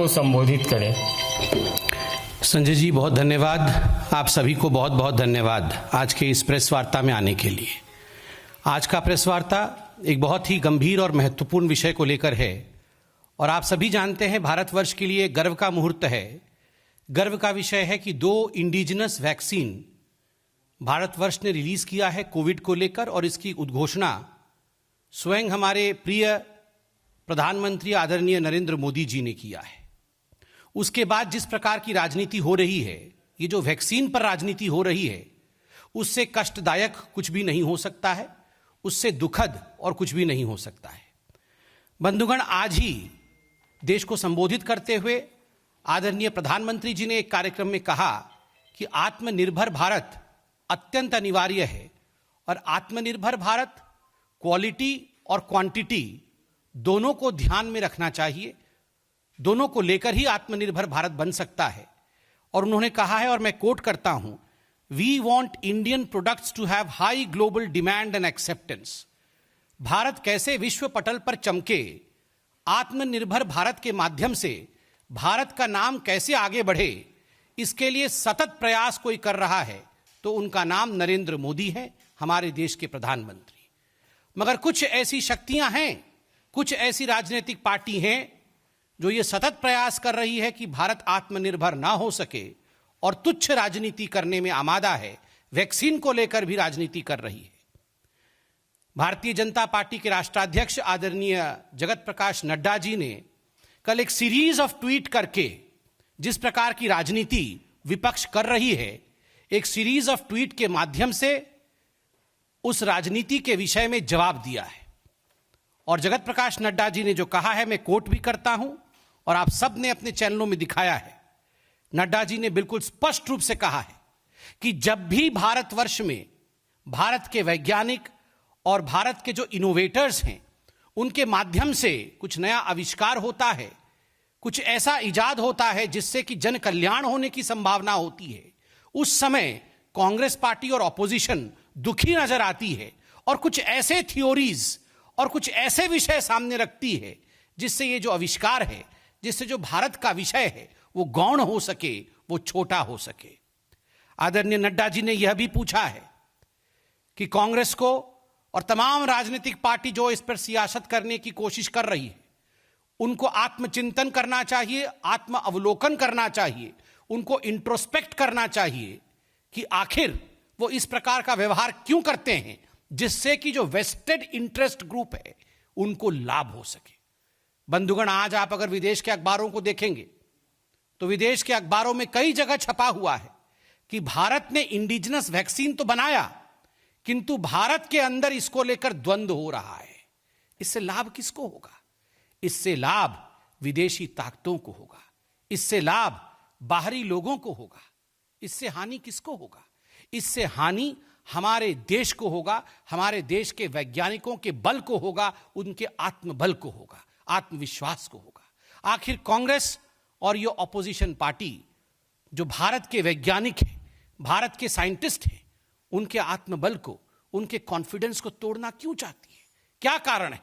को संबोधित करें। संजय जी बहुत धन्यवाद। आप सभी को बहुत बहुत धन्यवाद आज के इस प्रेस वार्ता में आने के लिए। आज का प्रेस वार्ता एक बहुत ही गंभीर और महत्वपूर्ण विषय को लेकर है और आप सभी जानते हैं भारतवर्ष के लिए गर्व का मुहूर्त है। गर्व का विषय है कि 2 इंडिजिनस वैक्सीन भारतवर्ष ने रिलीज किया है कोविड को लेकर और इसकी उद्घोषणा स्वयं हमारे प्रिय प्रधानमंत्री आदरणीय नरेंद्र मोदी जी ने किया है। उसके बाद जिस प्रकार की राजनीति हो रही है, ये जो वैक्सीन पर राजनीति हो रही है, उससे कष्टदायक कुछ भी नहीं हो सकता है, उससे दुखद और कुछ भी नहीं हो सकता है। बंधुगण, आज ही देश को संबोधित करते हुए आदरणीय प्रधानमंत्री जी ने एक कार्यक्रम में कहा कि आत्मनिर्भर भारत अत्यंत अनिवार्य है और आत्मनिर्भर भारत क्वालिटी और क्वांटिटी दोनों को ध्यान में रखना चाहिए, दोनों को लेकर ही आत्मनिर्भर भारत बन सकता है। और उन्होंने कहा है, और मैं कोट करता हूं, we want Indian products to have high global demand and acceptance. Bharat कैसे विश्व पटल पर चमके, आत्मनिर्भर भारत के माध्यम से भारत का नाम कैसे आगे बढ़े, इसके लिए सतत प्रयास कोई कर रहा है तो उनका नाम नरेंद्र मोदी है, हमारे देश के प्रधानमंत्री। मगर कुछ ऐसी शक्तियां हैं, कुछ ऐसी राजनीतिक पार्टी हैं जो ये सतत प्रयास कर रही है कि भारत आत्मनिर्भर ना हो सके और तुच्छ राजनीति करने में आमादा है, वैक्सीन को लेकर भी राजनीति कर रही है। भारतीय जनता पार्टी के राष्ट्राध्यक्ष आदरणीय जगत प्रकाश नड्डा जी ने कल एक सीरीज ऑफ ट्वीट करके जिस प्रकार की राजनीति विपक्ष कर रही है, एक सीरीज ऑफ ट्वीट के माध्यम से उस राजनीति के विषय में जवाब दिया है। और जगत प्रकाश नड्डा जी ने जो कहा है, मैं कोट भी करता हूं और आप सब ने अपने चैनलों में दिखाया है। नड्डा जी ने बिल्कुल स्पष्ट रूप से कहा है कि जब भी भारतवर्ष में भारत के वैज्ञानिक और भारत के जो इनोवेटर्स हैं उनके माध्यम से कुछ नया आविष्कार होता है, कुछ ऐसा इजाद होता है जिससे कि जन कल्याण होने की संभावना होती है, उस समय कांग्रेस पार्टी और ऑपोजिशन दुखी नजर आती है और कुछ ऐसे थ्योरीज और कुछ ऐसे विषय सामने रखती है जिससे ये जो आविष्कार है, जिससे जो भारत का विषय है वो गौण हो सके, वो छोटा हो सके। आदरणीय नड्डा जी ने यह भी पूछा है कि कांग्रेस को और तमाम राजनीतिक पार्टी जो इस पर सियासत करने की कोशिश कर रही है, उनको आत्मचिंतन करना चाहिए, आत्म अवलोकन करना चाहिए, उनको इंट्रोस्पेक्ट करना चाहिए कि आखिर वो इस प्रकार का व्यवहार क्यों करते हैं जिससे कि जो वेस्टेड इंटरेस्ट ग्रुप है उनको लाभ हो सके। बंधुगण, आज आप अगर विदेश के अखबारों को देखेंगे तो विदेश के अखबारों में कई जगह छपा हुआ है कि भारत ने इंडिजिनस वैक्सीन तो बनाया किंतु भारत के अंदर इसको लेकर द्वंद्व हो रहा है। इससे लाभ किसको होगा? इससे लाभ विदेशी ताकतों को होगा, इससे लाभ बाहरी लोगों को होगा। इससे हानि किसको होगा? इससे हानि हमारे देश को होगा, हमारे देश के वैज्ञानिकों के बल को होगा, उनके आत्मबल को होगा, आत्मविश्वास को होगा। आखिर कांग्रेस और ये ऑपोजिशन पार्टी जो भारत के वैज्ञानिक हैं, भारत के साइंटिस्ट हैं, उनके आत्मबल को, उनके कॉन्फिडेंस को तोड़ना क्यों चाहती है? क्या कारण है?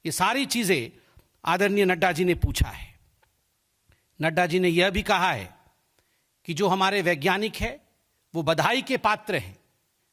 ये सारी चीजें आदरणीय नड्डा जी ने पूछा है। नड्डा जी ने यह भी कहा है कि जो हमारे वैज्ञानिक हैं वो बधाई के पात्र हैं।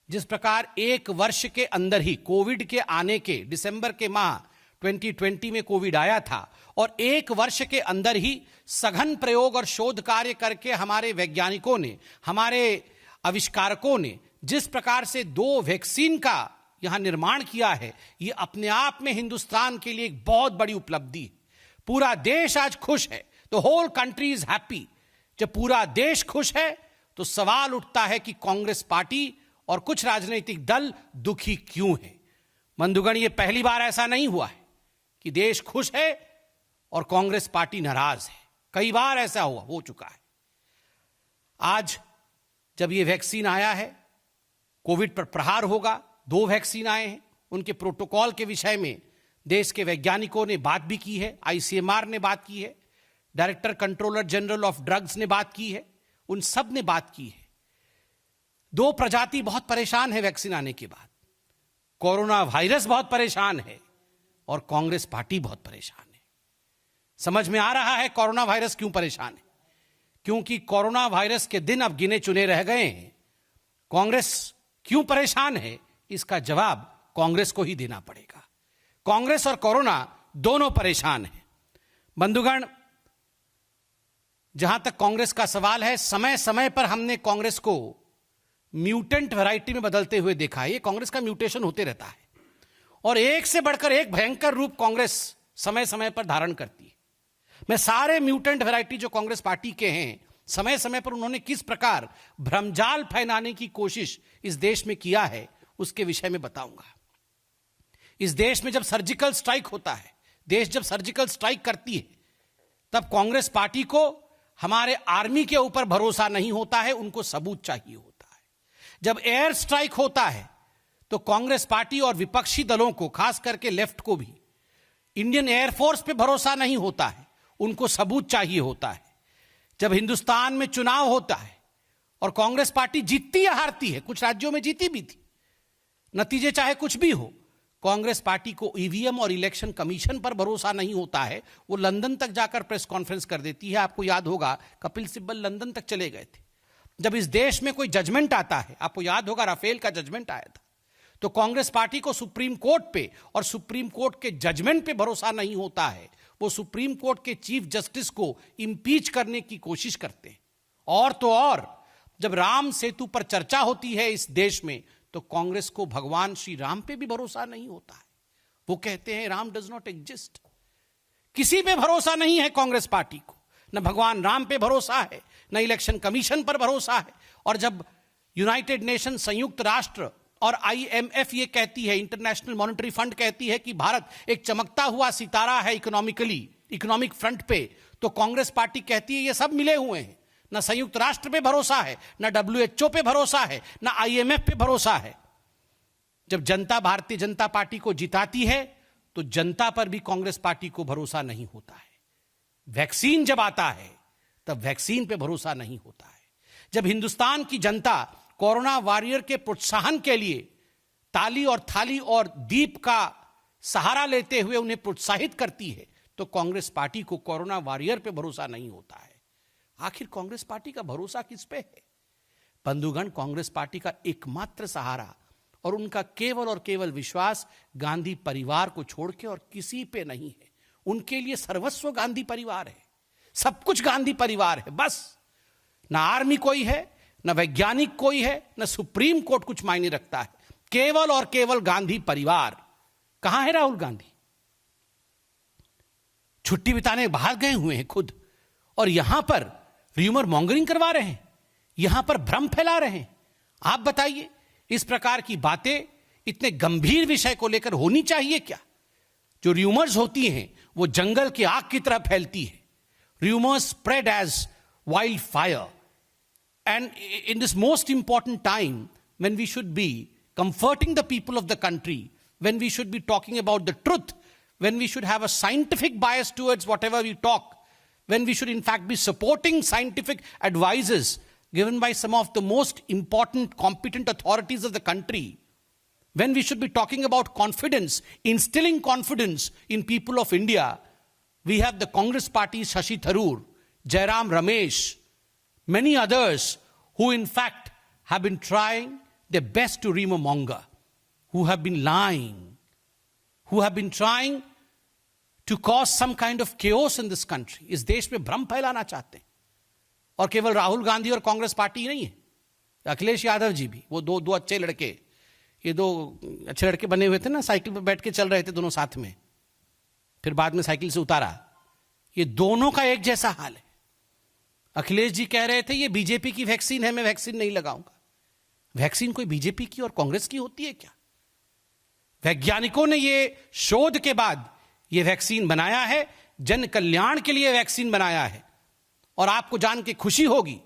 जिस प्रकार 1 वर्ष के अंदर ही कोविड के आने के दिसंबर के माह 2020 में कोविड आया था और 1 वर्ष के अंदर ही सघन प्रयोग और शोध कार्य करके हमारे वैज्ञानिकों ने, हमारे आविष्कारकों ने जिस प्रकार से 2 वैक्सीन का यहां निर्माण किया है, यह अपने आप में हिंदुस्तान के लिए एक बहुत बड़ी उपलब्धि है। पूरा देश आज खुश है, the whole country is happy. जब पूरा देश खुश है तो सवाल उठता है कि कांग्रेस पार्टी और कुछ राजनीतिक दल दुखी क्यों हैं? बंधुगण, ये पहली बार ऐसा नहीं हुआ है कि देश खुश है और कांग्रेस पार्टी नाराज है। कई बार ऐसा हो चुका है। आज जब ये वैक्सीन आया है, कोविड पर प्रहार होगा, 2 वैक्सीन आए हैं, उनके प्रोटोकॉल के विषय में देश के वैज्ञानिकों ने बात भी की है, आईसीएमआर ने बात की है, director controller general of drugs ने बात की है, उन सब ने बात की है। 2 प्रजाति बहुत परेशान है वैक्सीन आने के बाद। कोरोना वायरस बहुत परेशान है और कांग्रेस पार्टी बहुत परेशान है। समझ में आ रहा है कोरोना वायरस क्यों परेशान है, क्योंकि कोरोना वायरस के दिन अब गिने चुने रह गए हैं। कांग्रेस क्यों परेशान है, इसका जवाब कांग्रेस को ही देना पड़ेगा। कांग्रेस और कोरोना दोनों परेशान हैं। बंधुगण, जहां तक कांग्रेस का सवाल है, समय समय पर हमने कांग्रेस को म्यूटेंट वैरायटी में बदलते हुए देखा है। ये कांग्रेस का म्यूटेशन होते रहता है और एक से बढ़कर एक भयंकर रूप कांग्रेस समय समय पर धारण करती है। मैं सारे म्यूटेंट वैरायटी जो कांग्रेस पार्टी के हैं, समय समय पर उन्होंने किस प्रकार भ्रमजाल फैलाने की कोशिश इस देश में किया है, उसके विषय में बताऊंगा। इस देश में जब सर्जिकल स्ट्राइक होता है, देश जब सर्जिकल स्ट्राइक करती है, तब कांग्रेस पार्टी को हमारे आर्मी के ऊपर भरोसा नहीं होता है, उनको सबूत चाहिए होता है। जब एयर स्ट्राइक होता है तो कांग्रेस पार्टी और विपक्षी दलों को, खास करके लेफ्ट को भी, इंडियन एयरफोर्स पे भरोसा नहीं होता है, उनको सबूत चाहिए होता है। जब हिंदुस्तान में चुनाव होता है और कांग्रेस पार्टी जीतती या हारती है, कुछ राज्यों में जीती भी थी, नतीजे चाहे कुछ भी हो, कांग्रेस पार्टी को ईवीएम और इलेक्शन कमीशन पर भरोसा नहीं होता है। वो लंदन तक जाकर प्रेस कॉन्फ्रेंस कर देती है। आपको याद होगा कपिल सिब्बल लंदन तक चले गए थे। जब इस देश में कोई जजमेंट आता है, आपको याद होगा राफेल का जजमेंट आया था, तो कांग्रेस पार्टी को सुप्रीम कोर्ट पे और सुप्रीम कोर्ट के जजमेंट पे भरोसा नहीं होता है। वो सुप्रीम कोर्ट के चीफ जस्टिस को इंपीच करने की कोशिश करते हैं। और तो और, जब राम सेतु पर चर्चा होती है इस देश में, तो कांग्रेस को भगवान श्री राम पे भी भरोसा नहीं होता है। वो कहते हैं राम डज नॉट एग्जिस्ट। किसी पे भरोसा नहीं है कांग्रेस पार्टी को, न भगवान राम पे भरोसा है, न इलेक्शन कमीशन पर भरोसा है। और जब यूनाइटेड नेशन, संयुक्त राष्ट्र और IMF ये कहती है, इंटरनेशनल मॉनेटरी फंड कहती है कि भारत एक चमकता हुआ सितारा है इकोनॉमिक फ्रंट पे, तो कांग्रेस पार्टी कहती है ये सब मिले हुए हैं। न संयुक्त राष्ट्र पे भरोसा है, न WHO पे भरोसा है, न IMF पे भरोसा है। जब जनता भारतीय जनता पार्टी को जिताती है तो जनता पर भी कांग्रेस पार्टी को भरोसा नहीं होता है। वैक्सीन जब आता है तब वैक्सीन पे भरोसा नहीं होता है। जब हिंदुस्तान की जनता कोरोना वॉरियर के प्रोत्साहन के लिए ताली और थाली और दीप का सहारा लेते हुए उन्हें प्रोत्साहित करती है, तो कांग्रेस पार्टी को कोरोना वॉरियर पे भरोसा नहीं होता है। आखिर कांग्रेस पार्टी का भरोसा किस पे है? बंधुगण, कांग्रेस पार्टी का एकमात्र सहारा और उनका केवल और केवल विश्वास गांधी परिवार को छोड़ के और किसी पे नहीं है। उनके लिए सर्वस्व गांधी परिवार है, सब कुछ गांधी परिवार है। बस ना आर्मी कोई है, ना वैज्ञानिक कोई है, ना सुप्रीम कोर्ट कुछ मायने रखता है, केवल और केवल गांधी परिवार। कहां है राहुल गांधी? छुट्टी बिताने बाहर गए हुए हैं खुद, और यहां पर र्यूमर मॉन्गरिंग करवा रहे हैं, यहां पर भ्रम फैला रहे हैं। आप बताइए, इस प्रकार की बातें इतने गंभीर विषय को लेकर होनी चाहिए क्या? जो र्यूमर्स होती हैं वो जंगल की आग की तरह फैलती है। Rumours spread as wildfire, and in this most important time when we should be comforting the people of the country, when we should be talking about the truth, when we should have a scientific bias towards whatever we talk, when we should in fact be supporting scientific advices given by some of the most important, competent authorities of the country, when we should be talking about confidence, instilling confidence in people of India, we have the Congress party, Shashi Tharoor, Jairam Ramesh, many others who in fact have been trying their best to rumor monger, who have been lying, who have been trying to cause some kind of chaos in this country. इस देश में भ्रम फैलाना चाहते हैं। और केवल राहुल गांधी और कांग्रेस पार्टी नहीं है, अखिलेश यादव जी भी, वो दो अच्छे लड़के, ये दो अच्छे लड़के बने हुए थे ना, साइकिल पर बैठ के चल रहे थे दोनों साथ में, फिर बाद में साइकिल से उतारा। ये दोनों का एक जैसा हाल है। अखिलेश जी कह रहे थे ये बीजेपी की वैक्सीन है, मैं वैक्सीन नहीं लगाऊंगा। वैक्सीन कोई बीजेपी की और कांग्रेस की होती है क्या? वैज्ञानिकों ने ये शोध के बाद ये वैक्सीन बनाया है, जन कल्याण के लिए वैक्सीन बनाया है। और आपको जान के खुशी होगी,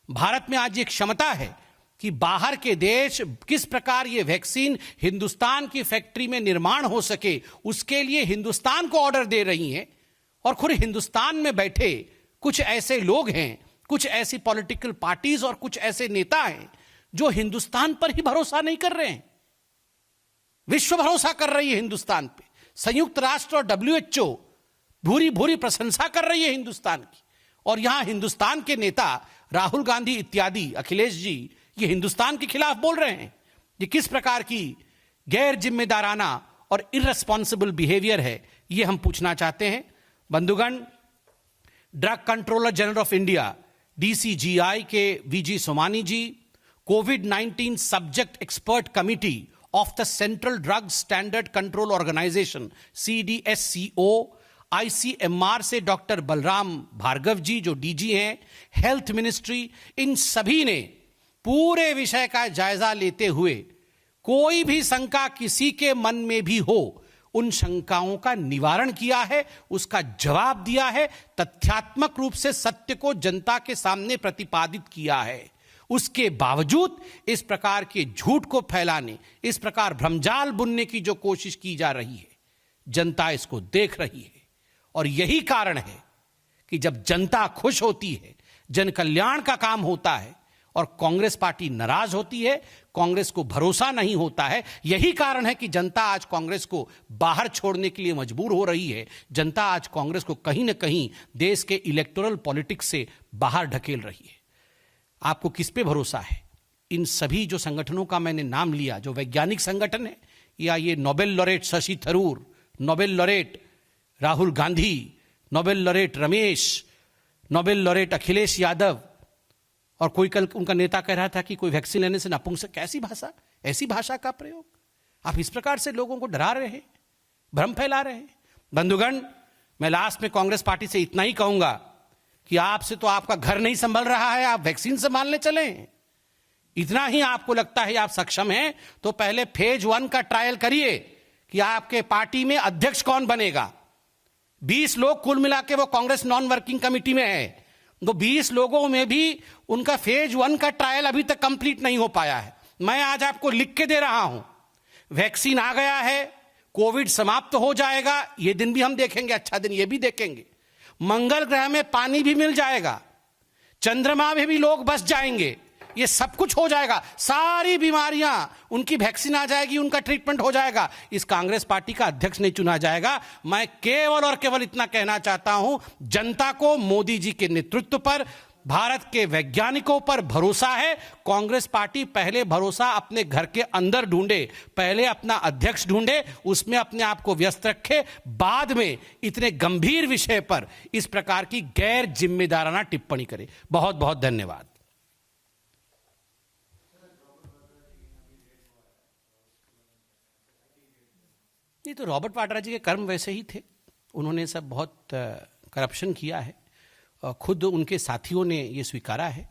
भारत में आज ये क्षमता है कि बाहर के देश किस प्रकार ये वैक्सीन हिंदुस्तान की फैक्ट्री में निर्माण हो सके, उसके लिए हिंदुस्तान को ऑर्डर दे रही हैं। और खुद हिंदुस्तान में बैठे कुछ ऐसे लोग हैं, कुछ ऐसी पॉलिटिकल पार्टीज और कुछ ऐसे नेता हैं जो हिंदुस्तान पर ही भरोसा नहीं कर रहे हैं। विश्व भरोसा कर रही है हिंदुस्तान पे। संयुक्त राष्ट्र और WHO भूरी भूरी प्रशंसा कर रही है हिंदुस्तान की, और यहां हिंदुस्तान के नेता राहुल गांधी इत्यादि, अखिलेश जी, ये हिंदुस्तान के खिलाफ बोल रहे हैं। ये किस प्रकार की गैर जिम्मेदाराना और इररेस्पॉन्सिबल बिहेवियर है, ये हम पूछना चाहते हैं। बंधुगण, drug controller general of India DCGI के VG Somani ji, COVID-19 subject expert committee of the central drug standard control organisation CDSCO, ICMR से डॉक्टर बलराम भार्गव जी जो DG हैं, हेल्थ मिनिस्ट्री, इन सभी ने पूरे विषय का जायजा लेते हुए कोई भी शंका किसी के मन में भी हो, उन शंकाओं का निवारण किया है, उसका जवाब दिया है, तथ्यात्मक रूप से सत्य को जनता के सामने प्रतिपादित किया है। उसके बावजूद इस प्रकार के झूठ को फैलाने, इस प्रकार भ्रमजाल बुनने की जो कोशिश की जा रही है, जनता इसको देख रही है। और यही कारण है कि जब जनता खुश होती है, जन कल्याण का काम होता है और कांग्रेस पार्टी नाराज होती है, कांग्रेस को भरोसा नहीं होता है, यही कारण है कि जनता आज कांग्रेस को बाहर छोड़ने के लिए मजबूर हो रही है। जनता आज कांग्रेस को कहीं ना कहीं देश के इलेक्टोरल पॉलिटिक्स से बाहर ढकेल रही है। आपको किस पे भरोसा है? इन सभी जो संगठनों का मैंने नाम लिया, जो वैज्ञानिक संगठन है, या ये Nobel laureate Shashi Tharoor, Nobel laureate Rahul Gandhi, Nobel laureate Ramesh, Nobel laureate Akhilesh Yadav, और कोई कल उनका नेता कह रहा था कि कोई वैक्सीन लेने से नपुंसक, कैसी भाषा, ऐसी भाषा का प्रयोग। आप इस प्रकार से लोगों को डरा रहे हैं, भ्रम फैला रहे हैं। बंधुगण, मैं लास्ट में कांग्रेस पार्टी से इतना ही कहूंगा कि आपसे तो आपका घर नहीं संभल रहा है, आप वैक्सीन संभालने चले। इतना ही आपको लगता है आप सक्षम हैं, तो पहले फेज 1 का ट्रायल करिए कि आपके पार्टी में अध्यक्ष कौन बनेगा। 20 लोग कुल मिला के वो कांग्रेस नॉन वर्किंग कमेटी में है, तो 20 लोगों में भी उनका फेज 1 का ट्रायल अभी तक कंप्लीट नहीं हो पाया है। मैं आज आपको लिख के दे रहा हूं, वैक्सीन आ गया है, कोविड समाप्त हो जाएगा, ये दिन भी हम देखेंगे, अच्छा दिन ये भी देखेंगे। मंगल ग्रह में पानी भी मिल जाएगा, चंद्रमा में भी लोग बस जाएंगे, ये सब कुछ हो जाएगा, सारी बीमारियां उनकी वैक्सीन आ जाएगी, उनका ट्रीटमेंट हो जाएगा। इस कांग्रेस पार्टी का अध्यक्ष नहीं चुना जाएगा। मैं केवल और केवल इतना कहना चाहता हूं, जनता को मोदी जी के नेतृत्व पर, भारत के वैज्ञानिकों पर भरोसा है। कांग्रेस पार्टी पहले भरोसा अपने घर के अंदर ढूंढे, पहले अपना अध्यक्ष ढूंढे, उसमें अपने आप को व्यस्त रखे, बाद में इतने गंभीर विषय पर इस प्रकार की गैर जिम्मेदाराना टिप्पणी करे। बहुत बहुत धन्यवाद। नहीं तो रॉबर्ट वाड्रा जी के कर्म वैसे ही थे, उन्होंने सब बहुत करप्शन किया है, खुद उनके साथियों ने ये स्वीकारा है,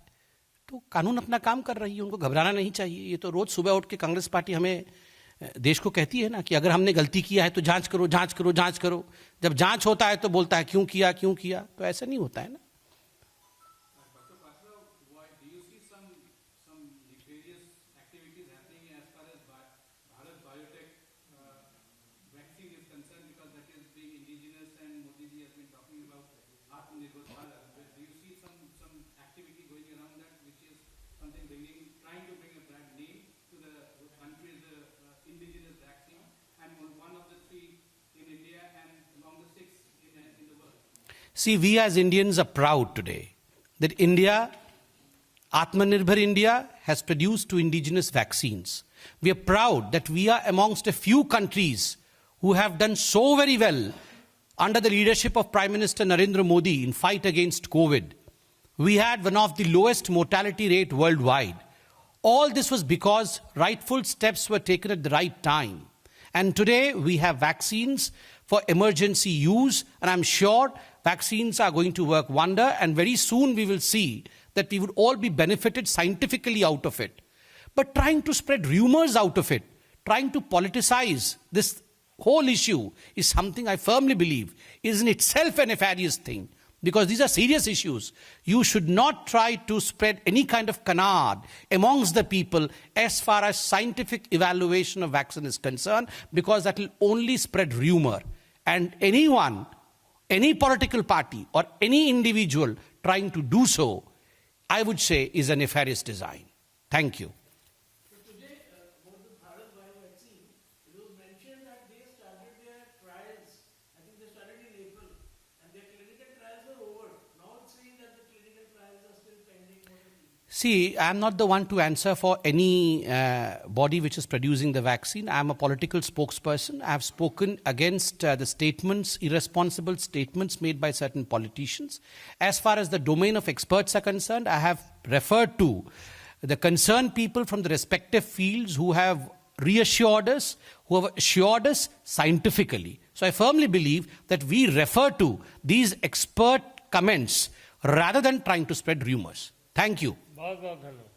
तो कानून अपना काम कर रही है, उनको घबराना नहीं चाहिए। ये तो रोज सुबह उठ के कांग्रेस पार्टी हमें, देश को कहती है ना कि अगर हमने गलती किया है तो जांच करो, जांच करो, जांच करो। जब जांच होता है तो बोलता है क्यों किया, क्यों किया, तो ऐसा नहीं होता है ना। See, we as Indians are proud today that India, Atmanirbhar India, has produced 2 indigenous vaccines. We are proud that we are amongst a few countries who have done so very well under the leadership of Prime Minister Narendra Modi in fight against COVID. We had one of the lowest mortality rate worldwide. All this was because rightful steps were taken at the right time. And today we have vaccines for emergency use, and I'm sure vaccines are going to work wonder, and very soon we will see that we would all be benefited scientifically out of it. But trying to spread rumors out of it, trying to politicize this whole issue is something I firmly believe is in itself a nefarious thing, because these are serious issues. You should not try to spread any kind of canard amongst the people as far as scientific evaluation of vaccine is concerned, because that will only spread rumor. And anyone, any political party or any individual trying to do so, I would say, is a nefarious design. Thank you. So today, about the Bharat Bio vaccine, it was mentioned that they started their trials, I think they started in April, See, I'm not the one to answer for any body which is producing the vaccine. I'm a political spokesperson. I've spoken against the statements, irresponsible statements made by certain politicians. As far as the domain of experts are concerned, I have referred to the concerned people from the respective fields who have reassured us, who have assured us scientifically. So I firmly believe that we refer to these expert comments rather than trying to spread rumors. Thank you. बहुत बहुत धन्यवाद.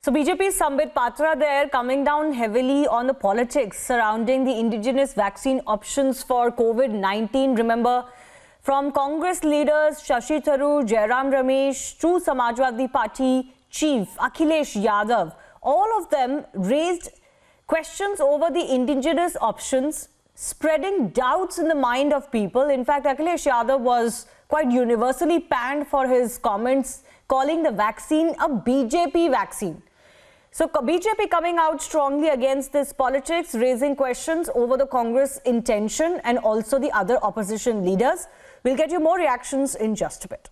So BJP's Sambit Patra there coming down heavily on the politics surrounding the indigenous vaccine options for COVID-19. Remember, from Congress leaders Shashi Tharoor, Jairam Ramesh to Samajwadi Party chief Akhilesh Yadav, all of them raised questions over the indigenous options, spreading doubts in the mind of people. In fact, Akhilesh Yadav was quite universally panned for his comments, calling the vaccine a BJP vaccine. So BJP coming out strongly against this politics, raising questions over the Congress intention and also the other opposition leaders. We'll get you more reactions in just a bit.